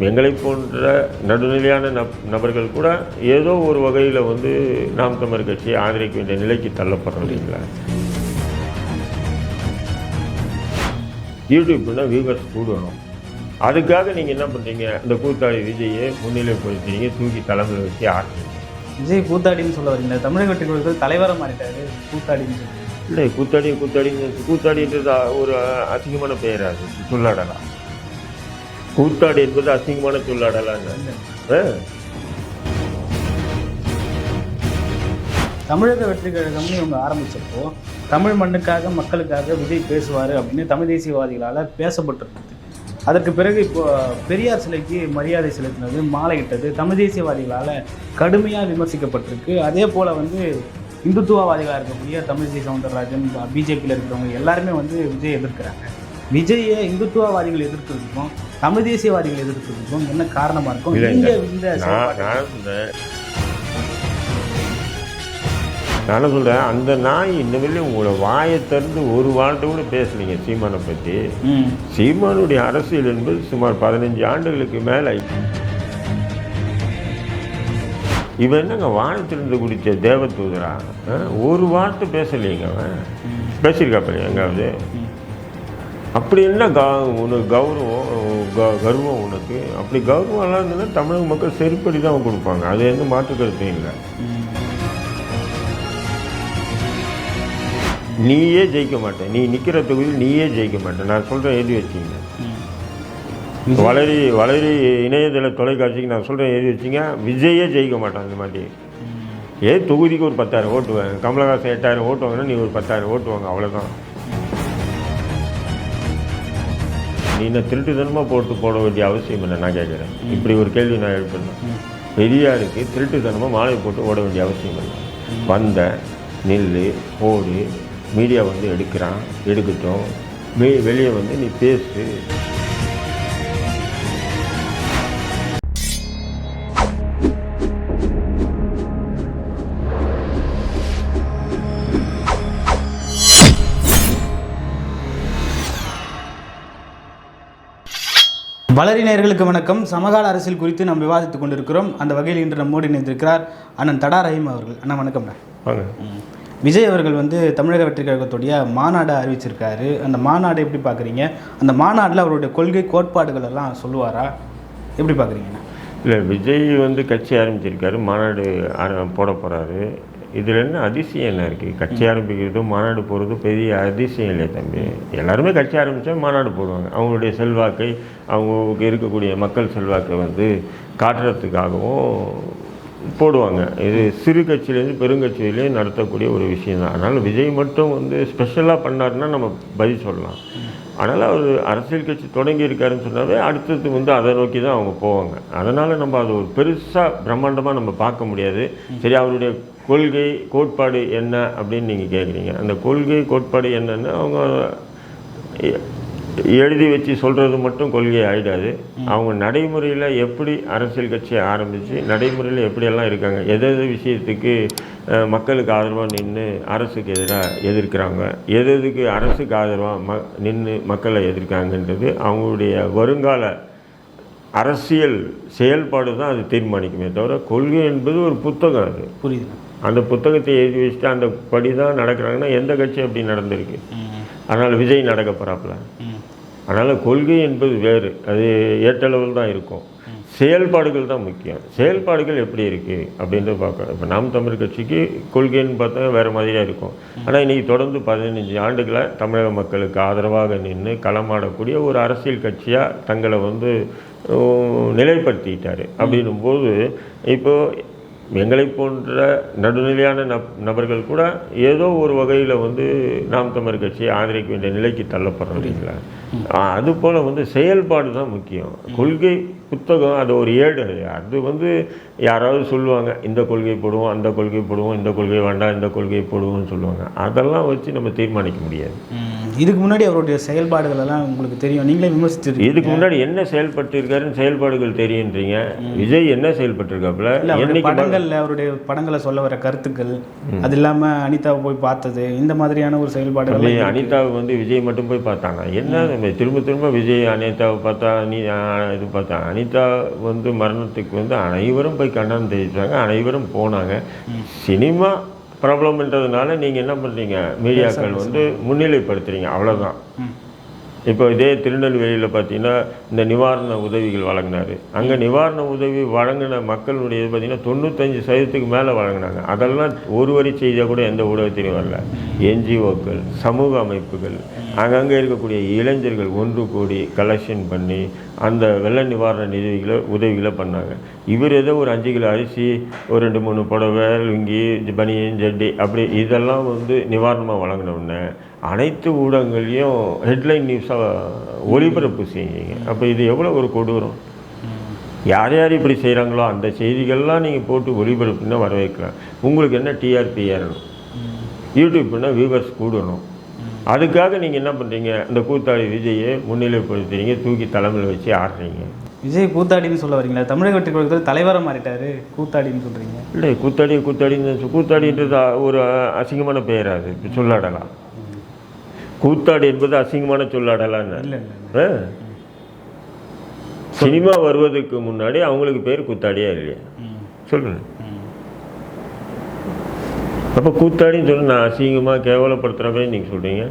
எங்களை போன்ற நடுநிலையான நபர்கள் கூட ஏதோ ஒரு வகையில் வந்து நாம் தமிழர் கட்சியை ஆதரிக்க வேண்டிய நிலைக்கு தள்ளப்படுறோம் இல்லைங்களா. யூடியூப்னா வியூவர்ஸ் கூடணும். அதுக்காக நீங்கள் என்ன பண்ணுறீங்க, இந்த கூத்தாடி விஜயை முன்னிலை போயிருக்கீங்க, தூக்கி தலைமையில் வச்சு ஆடுறீங்க. விஜய் கூத்தாடின்னு சொல்ல வரீங்க, தமிழக வெற்றிகளுக்கு தலைவராக மாறிட்டாரு கூத்தாடின்னு சொல்லி. இல்லை, கூத்தாடின்றது ஒரு அசிங்கமான பெயர், அது சொல்லாடலாம். கூத்தாடி என்பது அசிங்கமான சொல்லாடலான்னு. தமிழக வெற்றி கழகம்னு இவங்க ஆரம்பித்தப்போ தமிழ் மண்ணுக்காக மக்களுக்காக விஜய் பேசுவார் அப்படின்னு தமிழ் தேசியவாதிகளால் பேசப்பட்டிருந்தது. அதற்கு பிறகு இப்போ பெரியார் சிலைக்கு மரியாதை செலுத்தினது, மாலையிட்டது தமிழ் தேசியவாதிகளால் கடுமையாக விமர்சிக்கப்பட்டிருக்கு. அதே போல் வந்து இந்துத்துவவாதிகளாக இருக்கக்கூடிய தமிழிசை சவுந்தரராஜன், பிஜேபியில் இருக்கிறவங்க எல்லாருமே வந்து விஜய் எதிர்க்கிறாங்க. விஜயை இந்துத்துவவாதிகள் எதிர்க்கிறதுக்கும் தமிழ் தேசியவாதிகள் எதிர்க்கிறதுக்கும் என்ன காரணமாக இருக்கும்? நான் சொல்கிறேன், அந்த நாய் இன்னும் உங்களோட வாயை திறந்து ஒரு வார்த்தை கூட பேசலீங்க சீமானை பற்றி. சீமானுடைய அரசியல் என்பது சுமார் 15 ஆண்டுகளுக்கு மேலே. இவன் என்னங்க வானத்திலிருந்து குடித்த தேவதூதரா? ஒரு வார்த்தை பேசலைங்க. அவன் பேசியிருக்காப்ப எங்காவது? அப்படி என்ன உனக்கு கர்வம் உனக்கு? அப்படி கௌரவம் எல்லாம் இருந்ததுன்னா தமிழக மக்கள் செருப்படி தான் கொடுப்பாங்க. அது எந்த மாற்று கருத்தும் இல்லை. நீயே ஜெயிக்க மாட்டேன், நீ நிற்கிற தொகுதியில் நீயே ஜெயிக்க மாட்டேன். நான் சொல்கிறேன், எழுதி வச்சிங்க. வளரி இணையதள தொலைக்காட்சிக்கு நான் சொல்கிறேன், எழுதி வச்சிங்க. விஜயே ஜெயிக்க மாட்டான் இந்த மாதிரி. தொகுதிக்கு ஒரு 10,000 ஓட்டுவாங்க. கமலஹாசன் 8,000 ஓட்டுவாங்கன்னா நீ ஒரு 10,000 ஓட்டுவாங்க, அவ்வளோதான். நீ என்ன திருட்டுத்தனமாக போட வேண்டிய அவசியம் இல்லை. நான் கேட்குறேன், இப்படி ஒரு கேள்வி நான் எழுப்பினேன். பெரியாருக்கு திருட்டுத்தனமாக மாலை போட்டு ஓட வேண்டிய அவசியம் இல்லை. வந்த நில்லு, போடு, மீடியா வந்து எடுக்கட்டும், வெளியே வந்து நீ பேசு. வளரி நேயர்களுக்கு வணக்கம். சமகால அரசியல் குறித்து நாம் விவாதித்துக் கொண்டிருக்கிறோம். அந்த வகையில் இன்று நம்மோடு இணைந்திருக்கிறார் அண்ணன் தடா ரஹீம் அவர்கள். அண்ணா வணக்கம்ண்ணா. விஜய் அவர்கள் வந்து தமிழக வெற்றி கழகத்துடைய மாநாடு அறிவிச்சிருக்காரு. அந்த மாநாடு எப்படி பார்க்குறீங்க? அந்த மாநாட்டில் அவருடைய கொள்கை கோட்பாடுகள் எல்லாம் சொல்லுவாரா? எப்படி பார்க்குறீங்கண்ணா? இல்லை, விஜய் வந்து கட்சி ஆரம்பிச்சிருக்காரு, மாநாடு போட போகிறாரு. இதில் என்ன அதிசயம் என்ன இருக்குது? கட்சி ஆரம்பிக்கிறதும் மாநாடு போகிறதும் பெரிய அதிசயம் இல்லை தம்பி. எல்லாருமே கட்சி ஆரம்பித்தா மாநாடு போடுவாங்க. அவங்களுடைய செல்வாக்கை, அவங்களுக்கு இருக்கக்கூடிய மக்கள் செல்வாக்கை வந்து காட்டுறதுக்காகவும் போடுவாங்க. இது சிறு கட்சியிலேருந்து பெருங்கட்சியிலேயும் நடத்தக்கூடிய ஒரு விஷயந்தான். அதனால் விஜய் மட்டும் வந்து ஸ்பெஷலாக பண்ணாருன்னா நம்ம பதில் சொல்லலாம். அதனால் அவர் அரசியல் கட்சி தொடங்கி இருக்காருன்னு சொன்னாவே அடுத்தது வந்து அதை நோக்கி தான் அவங்க போவாங்க. அதனால் நம்ம அது ஒரு பெருசாக பிரம்மாண்டமாக நம்ம பார்க்க முடியாது. சரி, அவருடைய கொள்கை கோட்பாடு என்ன அப்படின்னு நீங்கள் கேட்குறீங்க. அந்த கொள்கை கோட்பாடு என்னென்னு அவங்க எழுதி வச்சு சொல்கிறது மட்டும் கொள்கை ஆகிடாது. அவங்க நடைமுறையில் எப்படி அரசியல் கட்சியை ஆரம்பித்து நடைமுறையில் எப்படியெல்லாம் இருக்காங்க, எது விஷயத்துக்கு மக்களுக்கு ஆதரவாக நின்று அரசுக்கு எதிராக எதிர்க்கிறாங்க, எதுக்கு அரசுக்கு ஆதரவாக நின்று மக்களை எதிர்க்காங்கன்றது அவங்களுடைய வருங்கால அரசியல் செயல்பாடு தான் அது தீர்மானிக்குமே தவிர, கொள்கை என்பது ஒரு புத்தகம். அது புரியுது. அந்த புத்தகத்தை எழுதி வச்சுட்டு அந்த படி தான் நடக்கிறாங்கன்னா எந்த கட்சி அப்படி நடந்திருக்கு? அதனால் விஜய் நடக்க போகிறாப்புல. அதனால் கொள்கை என்பது வேறு, அது ஏற்றளவில் தான் இருக்கும். செயல்பாடுகள் தான் முக்கியம். செயல்பாடுகள் எப்படி இருக்குது அப்படின்றது பார்க்கணும். இப்போ நாம் தமிழ் கட்சிக்கு கொள்கைன்னு பார்த்தா வேறு மாதிரியாக இருக்கும். ஆனால் இன்றைக்கி தொடர்ந்து 15 ஆண்டுகளை தமிழக மக்களுக்கு ஆதரவாக நின்று களமாடக்கூடிய ஒரு அரசியல் கட்சியாக தங்களை வந்து நிலைப்படுத்திக்கிட்டார். அப்படின்னும்போது இப்போது எங்களை போன்ற நடுநிலையான நபர்கள் கூட ஏதோ ஒரு வகையில் வந்து நாம் தமிழர் கட்சியை ஆதரிக்க வேண்டிய நிலைக்கு தள்ளப்படுறோம் இல்லைங்களா. அதுபோல் வந்து செயல்பாடு தான் முக்கியம். கொள்கை புத்தகம் அது ஒரு ஏடு. அது வந்து யாராவது சொல்லுவாங்க, இந்த கொள்கை போடுவோம், அந்த கொள்கை போடுவோம், இந்த கொள்கை வேண்டாம், இந்த கொள்கையை போடுவோம்னு சொல்லுவாங்க. அதெல்லாம் வச்சு நம்ம தீர்மானிக்க முடியாது. இதுக்கு முன்னாடி அவருடைய செயல்பாடுகள் எல்லாம் உங்களுக்கு தெரியும், நீங்களே விமர்சிச்சிருக்கீங்க. இதுக்கு முன்னாடி என்ன செயல்பட்டு இருக்காருன்னு செயல்பாடுகள் தெரியுன்றீங்க. விஜய் என்ன செயல்பட்டுருக்காப்புல, படங்கள்ல அவருடைய படங்களை சொல்ல வர கருத்துக்கள், அது இல்லாமல் அனிதாவை போய் பார்த்தது, இந்த மாதிரியான ஒரு செயல்பாடுகள். அனிதாவை வந்து விஜய் மட்டும் போய் பார்த்தாங்க. என்ன தம்பி, திரும்ப திரும்ப விஜய் அனிதாவை பார்த்தா இது பார்த்தா அனிதா வந்து மரணத்துக்கு வந்து அனைவரும் போய் கண்டனம் தெரிவித்தாங்க, அனைவரும் போனாங்க. சினிமா ப்ராப்ளம்ன்றதுனால நீங்கள் என்ன பண்ணுறீங்க, மீடியாக்கள் வந்து முன்னிலைப்படுத்துகிறீங்க, அவ்வளோதான். இப்போ இதே திருநெல்வேலியில் பார்த்தீங்கன்னா இந்த நிவாரண உதவிகள் வழங்கினார். அங்கே நிவாரண உதவி வழங்கின மக்களுடைய பார்த்தீங்கன்னா 95% மேலே வழங்கினாங்க. அதெல்லாம் ஒரு வரி செய்தியாக கூட எந்த ஊடகத்திலையும் வரல. என்ஜிஓக்கள், சமூக அமைப்புகள், அங்கங்கே இருக்கக்கூடிய இளைஞர்கள் ஒன்று கூடி கலெக்ஷன் பண்ணி அந்த வெள்ள நிவாரண உதவிகளை பண்ணாங்க. இவர் ஏதோ ஒரு 5 கிலோ அரிசி, ஒரு 2-3 புடவை, லுங்கி, பனியன், ஜட்டி அப்படி இதெல்லாம் வந்து நிவாரணமாக வழங்கினோடனே அனைத்து ஊடகங்களையும் ஹெட்லைன் நியூஸாக ஒளிபரப்பு செய்யுங்க. அப்போ இது எவ்வளோ ஒரு கொடூரம். யார் யார் இப்படி செய்கிறாங்களோ அந்த செய்திகள்லாம் நீங்கள் போட்டு ஒளிபரப்புன்னா வரவேற்கலாம். உங்களுக்கு என்ன டிஆர்பி ஏறணும், யூடியூப்னா வியூவர்ஸ் கூடணும். அதுக்காக நீங்கள் என்ன பண்ணுறீங்க, இந்த கூத்தாடி விஜயை முன்னிலைப்படுத்துறீங்க, தூக்கி தலைமையில் வச்சு ஆடுறீங்க. விஜய் கூத்தாடின்னு சொல்ல வரீங்களா? தமிழக வெற்றி கழகத்தில் தலைவராக மாறிட்டாரு, கூத்தாடின்னு சொல்கிறீங்க. இல்லை, கூத்தாடின்றது ஒரு அசிங்கமான பெயர். அது சொல்லாடலாம். கூத்தாடி என்பது அசிங்கமான சொல்லாடலான்னு இல்லை. சினிமா வருவதற்கு முன்னாடி அவங்களுக்கு பேர் கூத்தாடியா இல்லையா சொல்லுங்க. அப்போ கூத்தாடின்னு சொல்லி நான் அசிங்கமாக கேவலப்படுத்துகிறவே நீங்கள் சொல்கிறீங்க.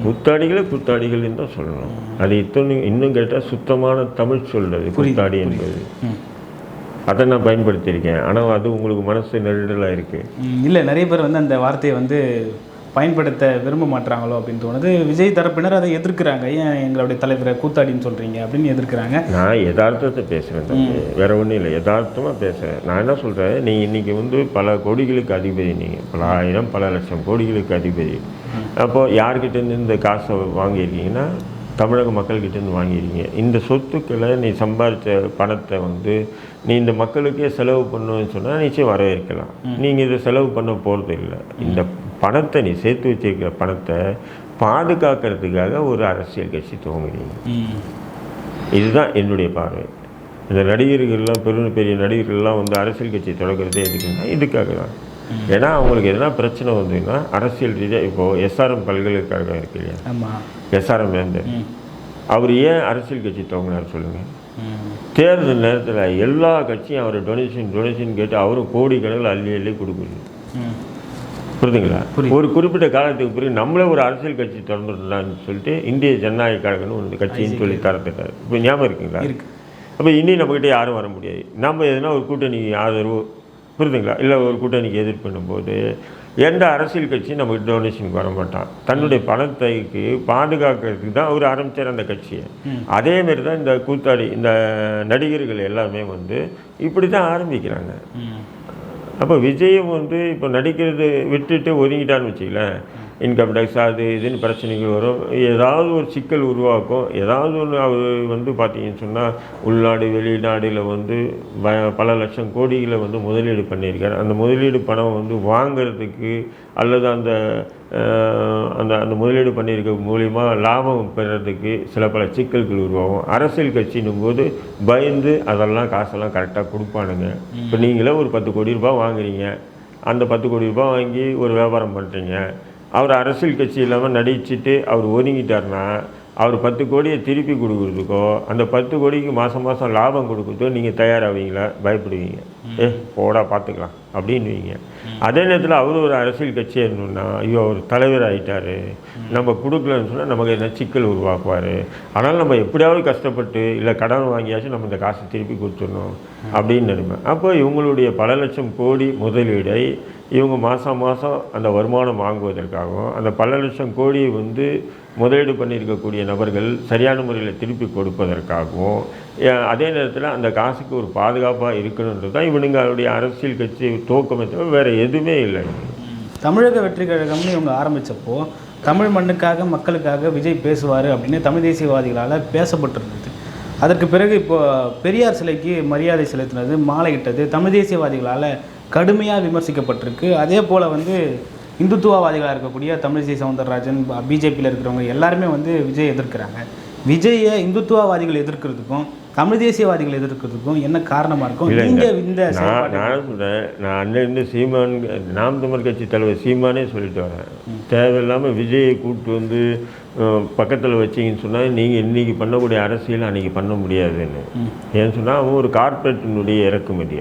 கூத்தாடிகள்னு தான் சொல்லணும். அது இன்னும் கேட்டால் சுத்தமான தமிழ் சொல்றது கூத்தாடி என்பது. அதை நான் பயன்படுத்தியிருக்கேன். ஆனால் அது உங்களுக்கு மனசு நெருடலாக இருக்குது. இல்லை, நிறைய பேர் வந்து அந்த வார்த்தையை வந்து பயன்படுத்த விரும்ப மாட்டாங்களோ அப்படின்னு தோணுது. விஜய் தரப்பினர் அதை எதிர்க்கிறாங்க. ஏன் எங்களுடைய தலைவரை கூத்தாடின்னு சொல்கிறீங்க அப்படின்னு எதிர்க்கிறாங்க. நான் யதார்த்தத்தை பேசுகிறேன், வேற ஒன்றும் இல்லை, யதார்த்தமாக பேசுகிறேன். நான் என்ன சொல்கிறேன், நீங்கள் இன்றைக்கி வந்து பல கோடிகளுக்கு அதிபதி, நீங்கள் பல ஆயிரம் பல லட்சம் கோடிகளுக்கு அதிபதி. அப்போது யார்கிட்டேருந்து இந்த காசை வாங்கியிருக்கீங்கன்னா தமிழக மக்கள்கிட்டேருந்து வாங்கியிருக்கீங்க. இந்த சொத்துக்களை நீ சம்பாதிச்ச பணத்தை வந்து நீ இந்த மக்களுக்கே செலவு பண்ணணும்னு சொன்னால் நிச்சயம் வரவேற்கலாம். நீங்கள் இதை செலவு பண்ண போகிறது இல்லை. இந்த பணத்தை நீ சேர்த்து வச்சிருக்கிற பணத்தை பாதுகாக்கிறதுக்காக ஒரு அரசியல் கட்சி துவங்குறீங்க. இதுதான் என்னுடைய பார்வை. இந்த நடிகர்கள்லாம் பெரிய நடிகர்கள்லாம் வந்து அரசியல் கட்சி தொடங்குறதே எதுக்குன்னா இதுக்காக தான். ஏன்னா அவங்களுக்கு எதனா பிரச்சனை வந்ததுன்னா அரசியல் ரீதியாக இப்போது எஸ்ஆர்எம் பல்கலைக்கழகம் இருக்கு இல்லையா, எஸ்ஆர்எம் வேந்தர் அவர் ஏன் அரசியல் கட்சி துவங்கினார் சொல்லுங்கள். தேர்தல் நேரத்தில் எல்லா கட்சியும் அவர் டொனேஷன் கேட்டு அவரும் கோடிக்கணக்கில் அள்ளி கொடுக்குது. புரியுதுங்களா? ஒரு குறிப்பிட்ட காலத்துக்கு பிறகு நம்மளே ஒரு அரசியல் கட்சி திறந்துடலான்னு சொல்லிட்டு இந்திய ஜனநாயக கழகம்னு ஒரு கட்சின்னு சொல்லி தரத்துட்டார். இப்போ ஞாபகம் இருக்குங்களா? அப்போ இனி நம்மக்கிட்ட யாரும் வர முடியாது. நம்ம எதுனா ஒரு கூட்டணி ஆதரவு, புரியுதுங்களா, இல்லை ஒரு கூட்டணிக்கு எதிர்ப்பு பண்ணும்போது எந்த அரசியல் கட்சியும் நம்மகிட்ட டொனேஷனுக்கு வர மாட்டான். தன்னுடைய பணத்தைக்கு பாதுகாக்கிறதுக்கு தான் அவர் ஆரம்பித்தார் அந்த கட்சியை. அதேமாரி தான் இந்த கூத்தாடி இந்த நடிகர்கள் எல்லாமே வந்து இப்படி தான் ஆரம்பிக்கிறாங்க. அப்போ விஜயம் வந்து இப்போ நடிக்கிறது விட்டுட்டு ஒதுங்கிட்டான்னு வச்சுக்கலேன், இன்கம் டேக்ஸ் அது இதுன்னு பிரச்சனைகள் வரும், ஏதாவது ஒரு சிக்கல் உருவாக்கும். ஏதாவது ஒன்று அவர் வந்து பார்த்தீங்கன்னு சொன்னால் உள்நாடு வெளிநாடில் வந்து பல லட்சம் கோடிகளை வந்து முதலீடு பண்ணியிருக்காரு. அந்த முதலீடு பணம் வந்து வாங்கிறதுக்கு அல்லது அந்த அந்த முதலீடு பண்ணியிருக்க மூலிமா லாபம் பெறறதுக்கு பல சிக்கல்கள் உருவாகும். அரசியல் கட்சின்னும் போது பயந்து அதெல்லாம் காசெல்லாம் கரெக்டாக கொடுப்பானுங்க. இப்போ நீங்களே ஒரு 10 கோடி ரூபாய் வாங்குறீங்க, அந்த 10 கோடி ரூபாய் வாங்கி ஒரு வியாபாரம் பண்ணுறீங்க. அவர் அரசியல் கட்சி இல்லாமல் நடிச்சுட்டு அவர் ஒதுங்கிட்டார்னா அவர் 10 கோடியை திருப்பி கொடுக்குறதுக்கோ அந்த 10 கோடிக்கு மாதம் லாபம் கொடுக்குறதோ நீங்கள் தயாராவீங்களா? பயப்படுவீங்க. போடா பார்த்துக்கலாம் அப்படின்னுவீங்க. அதே நேரத்தில் அவர் ஒரு அரசியல் கட்சி இருந்தோம்னா ஐயோ அவர் தலைவர் ஆகிட்டார், நம்ம கொடுக்கலன்னு சொன்னால் நமக்கு என்ன சிக்கல் உருவாக்குவார், ஆனால் நம்ம எப்படியாவது கஷ்டப்பட்டு இல்லை கடன் வாங்கியாச்சும் நம்ம இந்த காசை திருப்பி கொடுத்துடணும் அப்படின்னு நினைப்பேன். அப்போ இவங்களுடைய பல லட்சம் கோடி முதலீடை இவங்க மாதம் அந்த வருமானம் வாங்குவதற்காகவும் அந்த பல லட்சம் கோடியை வந்து முதலீடு பண்ணியிருக்கக்கூடிய நபர்கள் சரியான முறையில் திருப்பி கொடுப்பதற்காகவும் அதே நேரத்தில் அந்த காசுக்கு ஒரு பாதுகாப்பாக இருக்கணுன்றது தான் இவனுங்களுடைய அரசியல் கட்சி துவக்கமே தவிர வேறு எதுவுமே இல்லை. தமிழக வெற்றி கழகம்னு இவங்க ஆரம்பித்தப்போ தமிழ் மண்ணுக்காக மக்களுக்காக விஜய் பேசுவார் அப்படின்னு தமிழ் தேசியவாதிகளால் பேசப்பட்டிருந்தது. அதற்கு பிறகு இப்போ பெரியார் சிலைக்கு மரியாதை செலுத்தினது, மாலையிட்டது தமிழ் தேசியவாதிகளால் கடுமையாக விமர்சிக்கப்பட்டிருக்கு. அதே போல் வந்து இந்துத்துவவாதிகளாக இருக்கக்கூடிய தமிழிசை சவுந்தரராஜன், பிஜேபியில் இருக்கிறவங்க எல்லாருமே வந்து விஜய் எதிர்க்கிறாங்க. விஜயை இந்துத்துவவாதிகள் எதிர்க்கிறதுக்கும் தமிழ் தேசியவாதிகள் எதிர்க்கிறதுக்கும் என்ன காரணமாக இருக்கும்? நீங்கள் இந்த நான் சொல்கிறேன், நான் அன்னிலிருந்து சீமான் நாம் தமிழ் கட்சி தலைவர் சீமானே சொல்லிட்டு வரேன், தேவையில்லாமல் விஜயை கூப்பிட்டு வந்து பக்கத்தில் வச்சிங்கன்னு சொன்னால் நீங்கள் இன்றைக்கி பண்ணக்கூடிய அரசியல் அன்றைக்கி பண்ண முடியாதுன்னு. ஏன்னு சொன்னால் அவன் ஒரு கார்ப்பரேட்டினுடைய இறக்குமதி.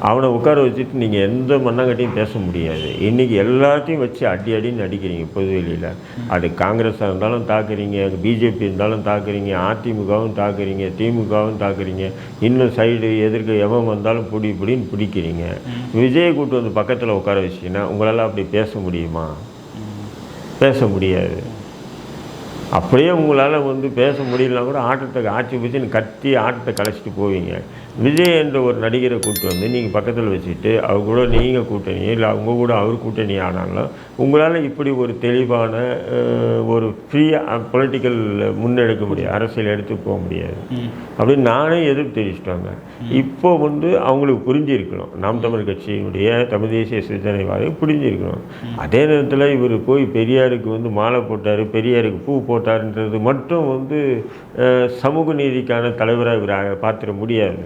அவனை உட்கார வச்சுட்டு நீங்கள் எந்த மண்ணாங்கட்டியும் பேச முடியாது. இன்றைக்கி எல்லாத்தையும் வச்சு அடின்னு அடிக்கிறீங்க பொதுவெளியில். அது காங்கிரஸாக இருந்தாலும் தாக்குறீங்க, பிஜேபி இருந்தாலும் தாக்குறீங்க, அதிமுகவும் தாக்குறீங்க, திமுகவும் தாக்குறீங்க, இன்னும் சைடு எதிர்க்க எவன் வந்தாலும் பிடின்னு பிடிக்கிறீங்க. விஜயை கூட்டு வந்து பக்கத்தில் உட்கார வச்சிங்கன்னா உங்களால் அப்படி பேச முடியுமா? பேச முடியாது. அப்படியே உங்களால் வந்து பேச முடியலனா கூட ஆட்டத்தை ஆட்சி பிடிச்சி கத்தி ஆட்டத்தை கலைச்சிட்டு போவீங்க. விஜய் என்ற ஒரு நடிகரை கூப்பிட்டு வந்து நீங்கள் பக்கத்தில் வச்சுட்டு அவங்க கூட நீங்கள் கூட்டணி இல்லை அவங்க கூட அவர் கூட்டணி ஆனாலும் உங்களால் இப்படி ஒரு தெளிவான ஒரு ஃப்ரீயாக பொலிட்டிக்கல் முன்னெடுக்க முடியாது, அரசியல் எடுத்து போக முடியாது அப்படின்னு நானே எதிர்ப்பு தெரிவிச்சிட்டாங்க. இப்போ வந்து அவங்களுக்கு புரிஞ்சிருக்கணும், நாம் தமிழ் கட்சியினுடைய தமிழ் தேசிய சிந்தனைவாதி புரிஞ்சிருக்கணும். அதே நேரத்தில் இவர் போய் பெரியாருக்கு வந்து மாலை போட்டார், பெரியாருக்கு பூ போட்டார்ன்றது மட்டும் வந்து சமூக நீதிக்கான தலைவராக இவர் பார்த்துட முடியாது.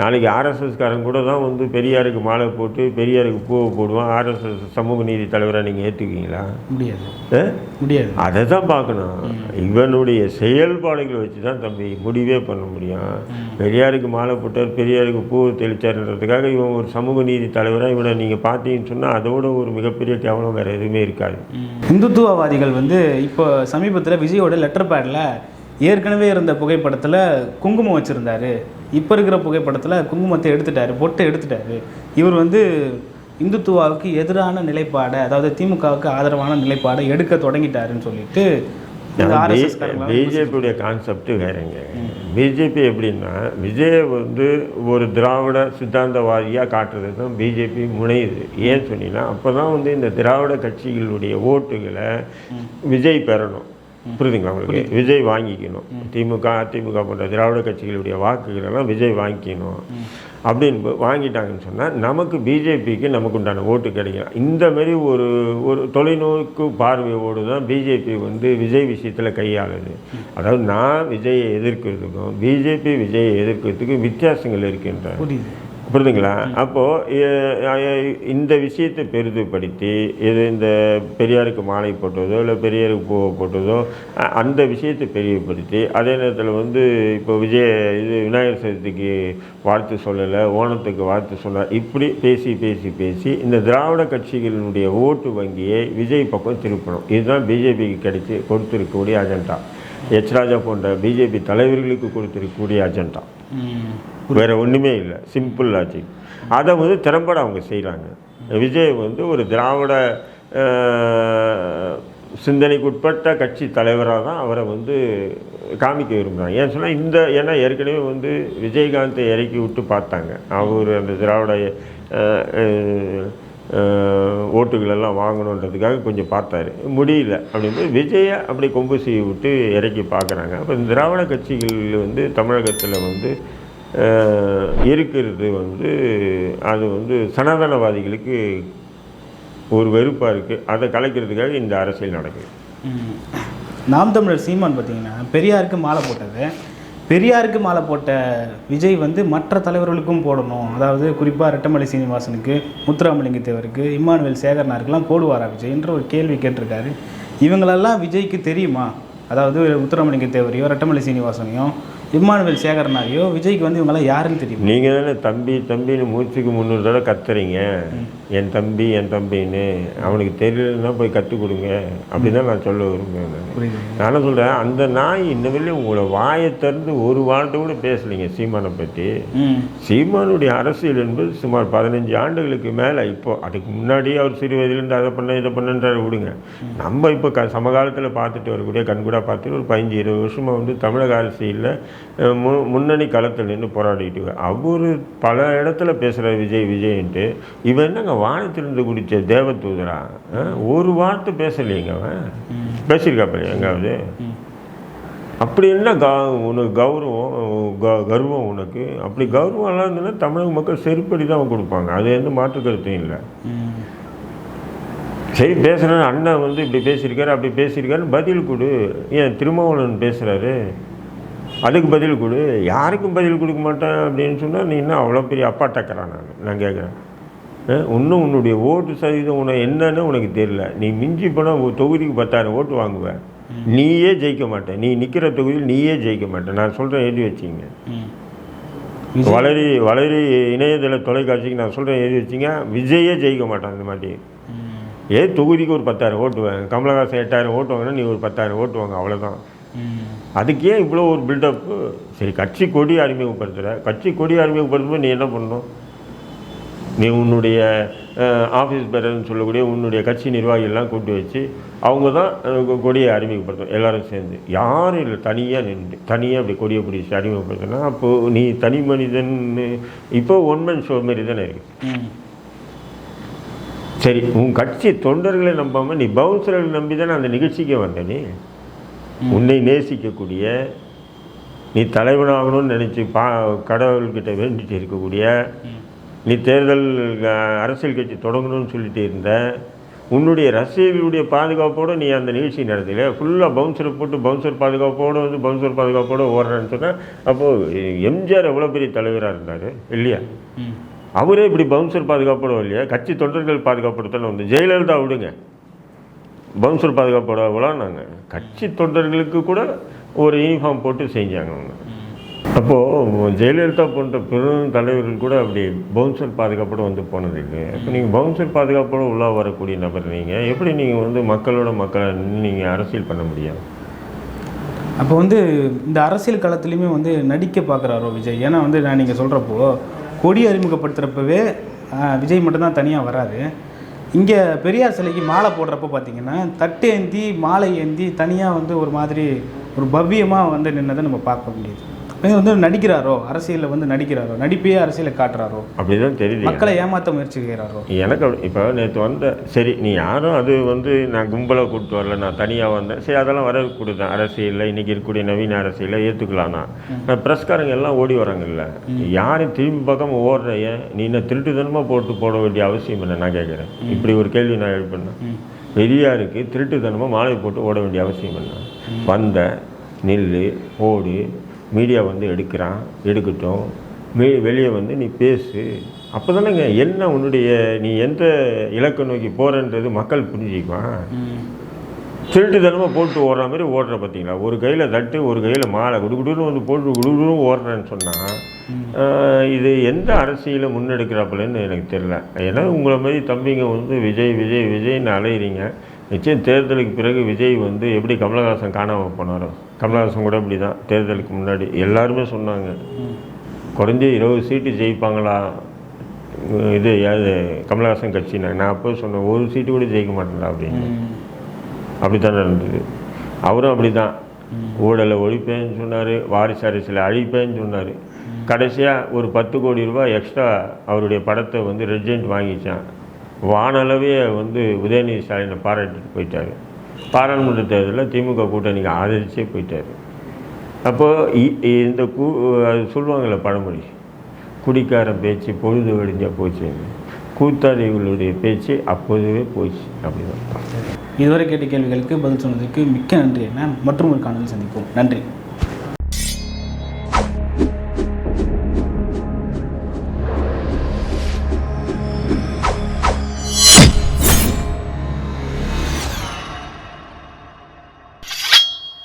நாளைக்கு ஆர்எஸ்எஸ்காரன் கூட தான் வந்து பெரியாருக்கு மாலை போட்டு பெரியாருக்கு பூவை போடுவான். ஆர்எஸ்எஸ் சமூக நீதி தலைவராக நீங்கள் ஏற்றுக்குவீங்களா? முடியாது. அதை தான் பார்க்கணும். இவனுடைய செயல்பாடுகளை வச்சு தான் தம்பி முடிவே பண்ண முடியும். பெரியாருக்கு மாலை போட்டார், பெரியாருக்கு பூவை தெளிச்சார்ன்றதுக்காக இவன் ஒரு சமூக நீதி தலைவராக இவனை நீங்கள் பார்த்தீங்கன்னு சொன்னால் அதோட ஒரு மிகப்பெரிய கேவலம் வேறு எதுவுமே இருக்காது. இந்துத்துவவாதிகள் வந்து இப்போ சமீபத்தில் விஜயோட லெட்டர் பேடில் ஏற்கனவே இருந்த புகைப்படத்தில் குங்குமம் வச்சுருந்தாரு, இப்போ இருக்கிற புகைப்படத்தில் குங்குமத்தை எடுத்துட்டார், பொட்டை எடுத்துட்டார். இவர் வந்து இந்துத்துவாவுக்கு எதிரான நிலைப்பாடை, அதாவது திமுகவுக்கு ஆதரவான நிலைப்பாடை எடுக்க தொடங்கிட்டாருன்னு சொல்லிட்டு பிஜேபியுடைய கான்செப்ட் வேறங்க. பிஜேபி எப்படின்னா விஜய் வந்து ஒரு திராவிட சித்தாந்தவாதியாக காட்டுறது தான் பிஜேபி முனையுது. ஏன்னு சொன்னீங்கன்னா அப்போ தான் வந்து இந்த திராவிட கட்சிகளுடைய ஓட்டுகளை விஜய் பெறணும். புரியுதுங்களா உங்களுக்கு? விஜய் வாங்கிக்கணும். திமுக அதிமுக போன்ற திராவிட கட்சிகளுடைய வாக்குகளெல்லாம் விஜய் வாங்கிக்கணும். அப்படின்னு வாங்கிட்டாங்கன்னு சொன்னால் நமக்கு பிஜேபிக்கு நமக்கு உண்டான ஓட்டு கிடைக்கும். இந்தமாரி ஒரு தொலைநோக்கு பார்வையோடு தான் பிஜேபி வந்து விஜய் விஷயத்தில் கையாளுது. அதாவது நான் விஜயை எதிர்க்கிறதுக்கும் பிஜேபி விஜயை எதிர்க்கிறதுக்கும் வித்தியாசங்கள் இருக்கின்றன. புரியுதுங்களா? அப்போது இந்த விஷயத்தை பெரிதுபடுத்தி இந்த பெரியாருக்கு மாலை போட்டதோ இல்லை பெரியாருக்கு பூவை போட்டதோ அந்த விஷயத்தை பெரிதுபடுத்தி அதே நேரத்தில் வந்து இப்போ விநாயகர் சதுர்த்திக்கு வாழ்த்து சொல்லலை, ஓணத்துக்கு வாழ்த்து சொல்ல, இப்படி பேசி இந்த திராவிட கட்சிகளினுடைய ஓட்டு வங்கியை விஜய் பக்கம் திருப்பணும். இதுதான் பிஜேபிக்கு கொடுத்துருக்கக்கூடிய அஜெண்டா. எச் ராஜா போன்ற பிஜேபி தலைவர்களுக்கு கொடுத்துருக்கக்கூடிய அஜெண்டா. வேறு ஒன்றுமே இல்லை, சிம்பிள் லாஜிக். அதை வந்து திறம்பட அவங்க செய்கிறாங்க. விஜய் வந்து ஒரு திராவிட சிந்தனைக்குட்பட்ட கட்சி தலைவராக தான் அவரை வந்து காமிக்க விரும்புகிறாங்க. ஏன்னு சொன்னால் ஏன்னா ஏற்கனவே வந்து விஜயகாந்தை இறக்கி விட்டு பார்த்தாங்க. அவர் அந்த திராவிட ஓட்டுகளெல்லாம் வாங்கணுன்றதுக்காக கொஞ்சம் பார்த்தாரு, முடியல. அப்படிங்கும்போது விஜயை அப்படி கொம்பு செய்ய விட்டு இறக்கி பார்க்குறாங்க. அப்போ இந்த திராவிட கட்சிகள் வந்து தமிழகத்தில் வந்து இருக்கிறது வந்து அது வந்து சனாதனவாதிகளுக்கு ஒரு வெறுப்பாக இருக்குது. அதை கலைக்கிறதுக்காக இந்த அரசியல் நடக்குது. நாம் தமிழர் சீமான் பார்த்திங்கன்னா பெரியாருக்கு மாலை போட்ட விஜய் வந்து மற்ற தலைவர்களுக்கும் போடணும், அதாவது குறிப்பாக ரெட்டமலை சீனிவாசனுக்கு, முத்துராமலிங்க தேவருக்கு, இம்மானுவேல் சேகரனாருக்கெல்லாம் போடுவாரா விஜய் என்ற ஒரு கேள்வி கேட்டிருக்காரு. இவங்களெல்லாம் விஜய்க்கு தெரியுமா? அதாவது முத்துராமலிங்க தேவரையோ ரெட்டமலை சீனிவாசனையோ இம்மானுவேல் சேகரனாரையோ விஜய்க்கு வந்து இவங்கெல்லாம் யாருன்னு தெரியும்? நீங்கள் தானே தம்பின்னு மூச்சுக்கு 300 தடவை கத்துறீங்க, என் தம்பின்னு. அவனுக்கு தெரியலன்னா போய் கற்றுக் கொடுங்க அப்படின்னு தான் நான் சொல்ல விரும்புகிறேன். நானும் சொல்கிறேன், அந்த நாய் இன்ன வரையும் உங்களை வாயை திறந்து ஒரு வார்த்தை கூட பேசலைங்க சீமானை பற்றி. சீமானுடைய அரசியல் என்பது சுமார் 15 ஆண்டுகளுக்கு மேலே. இப்போ அதுக்கு முன்னாடி அவர் சிறு வயதிலேருந்து அதை பண்ண இதை பண்ணுன்றாரு விடுங்க. நம்ம இப்போ சமகாலத்தில் பார்த்துட்டு வரக்கூடிய கண்கூடாக பார்த்துட்டு ஒரு 15-20 வருஷமாக வந்து தமிழக அரசியலில் முன்னணி களத்தில் நின்று போராடிட்டு அவர் பல இடத்துல பேசுகிற விஜய்ன்ட்டு. இவன் என்னங்க வானத்திலிருந்து குடித்த தேவதூதரா? ஒரு வார்த்தை பேசலைங்க. அவன் பேசியிருக்காப்ப எங்காவது? அப்படி என்ன உனக்கு கர்வம் உனக்கு? அப்படி கர்வம் எல்லாம் இருந்ததுன்னா தமிழக மக்கள் செருப்படி தான் கொடுப்பாங்க. அது எந்த மாற்று கருத்தும் இல்லை. சரி, பேசுகிறேன், அண்ணன் வந்து இப்படி பேசியிருக்காரு அப்படி பேசியிருக்காருன்னு பதில் கொடு. ஏன் திருமாவளவன் பேசுகிறாரு, அதுக்கு பதில் கொடு. யாருக்கும் பதில் கொடுக்க மாட்டேன் அப்படின்னு சொன்னால் நீ என்ன அவ்வளோ பெரிய அப்பா டக்கறா? நான் கேட்குறேன். இன்னும் உன்னுடைய ஓட்டு சதவீதம் என்னன்னு உனக்கு தெரியல. நீ மிஞ்சி போனால் ஒரு தொகுதிக்கு 10,000 ஓட்டு வாங்குவேன். நீயே ஜெயிக்க மாட்டேன், நீ நிற்கிற தொகுதியில் நீயே ஜெயிக்க மாட்டேன், நான் சொல்கிறேன் எழுதி வச்சிங்க. வளரி இணையதள தொலைக்காட்சிக்கு நான் சொல்கிறேன் எழுதி வச்சிங்க, விஜயே ஜெயிக்க மாட்டான் இந்த மாதிரி. தொகுதிக்கு ஒரு 10,000 ஓட்டு வாங்க, கமலஹாசன் 8,000 ஓட்டு வாங்கினா நீ ஒரு 10,000 ஓட்டு வாங்க, அவ்வளோதான். அதுக்கு ஏன் இவ்வளோ ஒரு பில்டப்பு? சரி, கட்சி கொடி அறிமுகப்படுத்துகிற, கட்சி கொடி அறிமுகப்படுத்தும்போது நீ என்ன பண்ணணும்? நீ உன்னுடைய ஆஃபீஸ் பேரர்னு சொல்லக்கூடிய உன்னுடைய கட்சி நிர்வாகிகள்லாம் கூப்பிட்டு வச்சு அவங்க தான் கொடியை அறிமுகப்படுத்தணும், எல்லோரும் சேர்ந்து. யாரும் இல்லை, தனியாக நின்று தனியாக அப்படி கொடியை பிடிச்சி அறிமுகப்படுத்தினா அப்போது நீ தனி மனிதன். இப்போ ஒன்மேன் ஷோ மாரி தானே இருக்குது. சரி, உன் கட்சி தொண்டர்களை நம்பாமல் நீ பவுன்சர்களை நம்பி தானே அந்த நிகழ்ச்சிக்கே வந்த. நீ உன்னை நேசிக்கக்கூடிய, நீ தலைவனாகணும்னு நினச்சி கடவுள்கிட்ட வேண்டிட்டு இருக்கக்கூடிய, நீ தேர்தல் அரசியல் கட்சி தொடங்கணும்னு சொல்லிட்டு இருந்த, உன்னுடைய ரசிகர்களுடைய பாதுகாப்போடு நீ அந்த நிகழ்ச்சி நடத்தல. ஃபுல்லாக பவுன்சரை போட்டு பவுன்சர் பாதுகாப்போடு வந்து பவுன்சர் பாதுகாப்போடு ஓடுறேன்னு சொன்னால் அப்போது எம்ஜிஆர் எவ்வளோ பெரிய தலைவராக இருந்தார் இல்லையா? அவரே இப்படி பவுன்சர் பாதுகாப்போட இல்லையா? கட்சி தொண்டர்கள் பாதுகாப்போடு தானே வந்து. ஜெயலலிதா விடுங்க, பவுன்சர் பாதுகாப்போட விளாட்னாங்க. கட்சி தொண்டர்களுக்கு கூட ஒரு யூனிஃபார்ம் போட்டு செஞ்சாங்க அவங்க. அப்போது ஜெயலலிதா போன்ற பெரும் தலைவர்கள் கூட அப்படி பவுன்சர் பாதுகாப்போடு வந்து போனதுக்கு. இப்போ நீங்கள் பவுன்சர் பாதுகாப்போடு உள்ளே வரக்கூடிய நபர், நீங்கள் எப்படி நீங்கள் வந்து மக்களோட மக்களை நீங்கள் அரசியல் பண்ண முடியும்? அப்போ வந்து இந்த அரசியல் களத்துலேயுமே வந்து நடிக்க பார்க்குறாரோ விஜய்? ஏன்னா வந்து நான் நீங்கள் சொல்கிறப்போ கொடி அறிமுகப்படுத்துகிறப்பவே விஜய் மட்டும்தான் தனியாக வராரு. இங்கே பெரியார் சிலைக்கு மாலை போடுறப்போ பார்த்தீங்கன்னா தட்டு ஏந்தி மாலை ஏந்தி தனியாக வந்து ஒரு மாதிரி ஒரு பவ்யமாக வந்து நின்னதை நம்ம பார்க்க முடியுது. வந்து நடிக்கிறாரோ, அரசியலில் வந்து நடிக்கிறாரோ, நடிப்பையே அரசியலை காட்டுறாரோ, அப்படிதான் தெரியுது. மக்களை ஏமாற்ற முயற்சி செய்கிறாரோ. எனக்கு இப்போ நேற்று வந்த, சரி நீ யாரும் அது வந்து நான் கும்பலை கூப்பிட்டு வரல, நான் தனியாக வந்தேன், சரி அதெல்லாம் வர கொடுத்தேன். அரசியலில் இன்றைக்கி இருக்கக்கூடிய நவீன அரசியலை ஏற்றுக்கலாம்னா நான் ப்ரெஸ்காரங்க எல்லாம் ஓடி வராங்கல்ல, யாரும் திரும்பி பார்க்காம ஓடுறைய நீ என்ன திருட்டுத்தனமாக போட வேண்டிய அவசியம் இல்லை? நான் கேட்குறேன். இப்படி ஒரு கேள்வி நான் எழுப்பினேன். பெரியாருக்கு திருட்டுத்தனமாக மாலை போட்டு ஓட வேண்டிய அவசியம் இல்லை. வந்த நில்லு, ஓடு, மீடியா வந்து எடுக்கட்டும், வெளியே வந்து நீ பேசு. அப்போ தானேங்க என்ன உன்னுடைய நீ எந்த இலக்கை நோக்கி போகிறன்றது மக்கள் புரிஞ்சுக்குவான். திருட்டுத்தனமாக போட்டு ஓடுற மாதிரி ஓடுற பார்த்தீங்களா? ஒரு கையில் தட்டு, ஒரு கையில் மாலை, குடுகுடுன்னு வந்து போட்டு குடுகுடுன்னு ஓடுறேன்னு சொன்னால் இது எந்த அரசியலை முன்னெடுக்கிறாப்புலன்னு எனக்கு தெரியல. ஏன்னா உங்களை மாதிரி தம்பிங்க வந்து விஜய் விஜய் விஜய்னு அலையிறீங்க. நிச்சயம் தேர்தலுக்கு பிறகு விஜய் வந்து எப்படி கமலஹாசன் காணாமல் போனாரோ, கமலஹாசன் கூட இப்படி தான். தேர்தலுக்கு முன்னாடி எல்லாருமே சொன்னாங்க குறைஞ்சி 20 சீட்டு ஜெயிப்பாங்களா இது யாரு கமலஹாசன் கட்சினா. நான் அப்போ சொன்னேன் 1 சீட்டு கூட ஜெயிக்க மாட்டேன்டா அப்படின்னு. அப்படி தான் நடந்தது. அவரும் அப்படி தான் ஊழலை ஒழிப்பேன்னு சொன்னார், வாரிசு அரசியலை அழிப்பேன்னு சொன்னார். கடைசியாக ஒரு 10 கோடி ரூபாய் எக்ஸ்ட்ரா அவருடைய படத்தை வந்து ரெட்ஜெண்ட் வாங்கிச்சான். வானளவே வந்து உதயநிதி ஸ்டாலினை பாராட்டிட்டு போயிட்டார். பாராளுமன்ற தேர்தலில் திமுக கூட்டணிக்கு ஆதரிச்சே போயிட்டார். அப்போது இந்த அது சொல்லுவாங்கள்ல பழமொழி, குடிக்கார பேச்சு பொழுது வெடிஞ்சா போச்சு, கூத்தாடிகளுடைய பேச்சு அப்போதுவே போச்சு அப்படிதான். இதுவரை கேட்ட கேள்விகளுக்கு பதில் சொன்னதுக்கு மிக்க நன்றி. என்ன மற்றும் ஒரு காணொலி சந்திப்போம். நன்றி.